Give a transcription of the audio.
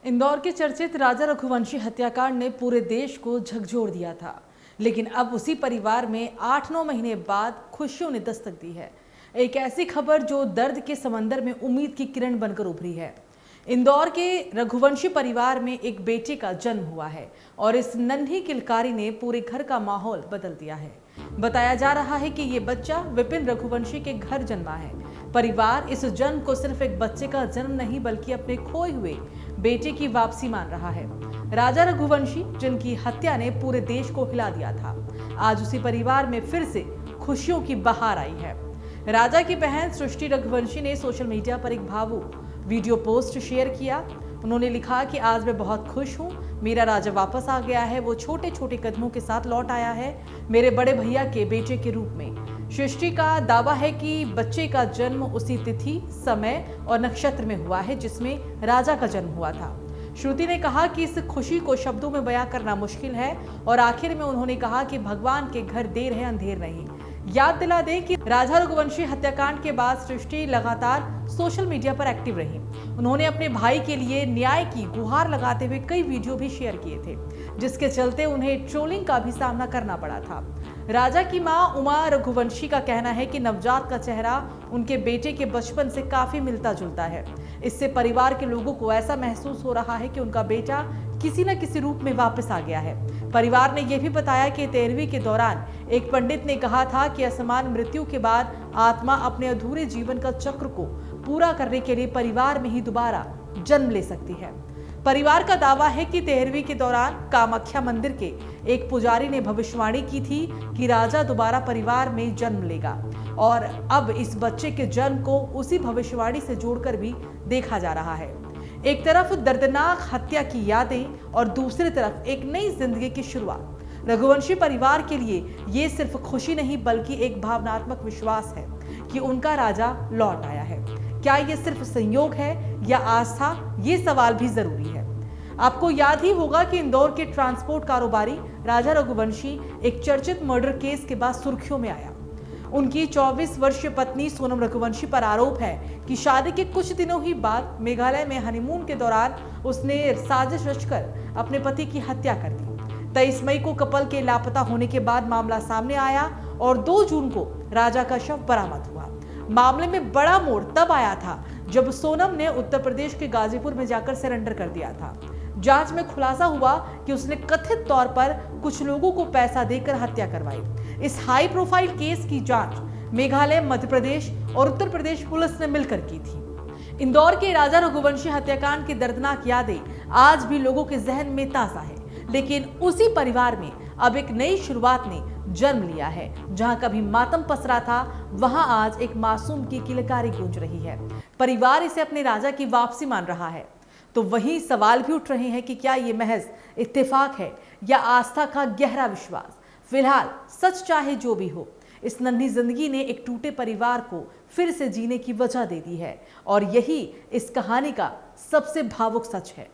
इंदौर के चर्चित राजा रघुवंशी हत्याकांड ने पूरे देश को झकझोर दिया था, लेकिन अब उसी परिवार में 8-9 महीने बाद खुशियों ने दस्तक दी है। एक ऐसी खबर जो दर्द के समंदर में उम्मीद की किरण बनकर उभरी है। इंदौर के रघुवंशी परिवार में एक बेटे का जन्म हुआ है और इस नन्ही किलकारी ने पूरे घर का माहौल बदल दिया है। बताया जा रहा है कि ये बच्चा विपिन रघुवंशी के घर जन्मा है। परिवार इस जन्म को सिर्फ एक बच्चे का जन्म नहीं बल्कि अपने खोए हुए बेटे की वापसी मान रहा है। राजा रघुवंशी, जिनकी हत्या ने पूरे देश को हिला दिया था, आज उसी परिवार में फिर से खुशियों की बहार आई है। राजा की बहन सृष्टि रघुवंशी ने सोशल मीडिया पर एक भावुक वीडियो पोस्ट शेयर किया। उन्होंने लिखा कि आज मैं बहुत खुश हूँ, मेरा राजा वापस आ गया है। वो छोटे छोटे कदमों के साथ लौट आया है, मेरे बड़े भैया के बेटे के रूप में। सृष्टि का दावा है कि बच्चे का जन्म उसी तिथि, समय और नक्षत्र में हुआ है जिसमें राजा का जन्म हुआ था। श्रुति ने कहा कि इस खुशी को शब्दों में बयां करना मुश्किल है और आखिर में उन्होंने कहा कि भगवान के घर देर है अंधेर नहीं। याद दिला दें कि राजा रघुवंशी हत्याकांड के बाद सृष्टि लगातार सोशल मीडिया पर एक्टिव रही। उन्होंने अपने भाई के लिए न्याय की गुहार लगाते हुए कई वीडियो भी शेयर किए थे, जिसके चलते उन्हें ट्रोलिंग का भी सामना करना पड़ा था। राजा की मां उमा रघुवंशी का कहना है कि नवजात का चेहरा उनके बेटे के बचपन से काफी मिलता जुलता है। इससे परिवार के लोगों को ऐसा महसूस हो रहा है कि उनका बेटा किसी न किसी रूप में वापस आ गया है। परिवार ने यह भी बताया कि 13वीं के दौरान एक पंडित ने कहा था कि असमान मृत्यु के बाद आत्मा अपने अधूरे जीवन का चक्र को पूरा करने के लिए परिवार में ही दोबारा जन्म ले सकती है। परिवार का दावा है कि 13वीं के दौरान कामाख्या मंदिर के एक पुजारी ने भविष्यवाणी की थी कि राजा दोबारा परिवार में जन्म लेगा और अब इस बच्चे के जन्म को उसी भविष्यवाणी से जोड़कर भी देखा जा रहा है। एक तरफ दर्दनाक हत्या की यादें और दूसरी तरफ एक नई जिंदगी की शुरुआत। रघुवंशी परिवार के लिए ये सिर्फ खुशी नहीं बल्कि एक भावनात्मक विश्वास है कि उनका राजा लौट आया है। क्या ये सिर्फ संयोग है या आस्था? ये सवाल भी जरूरी है। आपको याद ही होगा कि इंदौर के ट्रांसपोर्ट कारोबारी राजा रघुवंशी एक चर्चित मर्डर केस के बाद सुर्खियों में आया। उनकी 24 वर्षीय पत्नी सोनम रघुवंशी पर आरोप है कि शादी के कुछ दिनों ही बाद मेघालय में हनीमून के दौरान उसने साजिश रचकर अपने पति की हत्या कर दी। 23 मई को कपल के लापता होने के बाद मामला सामने आया और 2 जून को राजा का शव बरामद हुआ। मामले में बड़ा मोड़ तब आया था जब सोनम ने उत्तर प्रदेश के गाजीपुर में जाकर सरेंडर कर दिया था। जांच में खुलासा हुआ कि उसने कथित तौर पर कुछ लोगों को पैसा देकर हत्या करवाई। इस हाई प्रोफाइल केस की जांच मेघालय, मध्य प्रदेश और उत्तर प्रदेश पुलिस ने मिलकर की थी। इंदौर के राजा रघुवंशी हत्याकांड की दर्दनाक यादें आज भी लोगों के जहन में ताजा है, लेकिन उसी परिवार में अब एक नई शुरुआत ने जन्म लिया है। जहां कभी मातम पसरा था, वहां आज एक मासूम की किलकारी गूंज रही है। परिवार इसे अपने राजा की वापसी मान रहा है। तो वही सवाल भी उठ रहे हैं कि क्या ये महज इत्तेफाक है या आस्था का गहरा विश्वास? फिलहाल सच चाहे जो भी हो, इस नन्ही जिंदगी ने एक टूटे परिवार को फिर से जीने की वजह दे दी है और यही इस कहानी का सबसे भावुक सच है।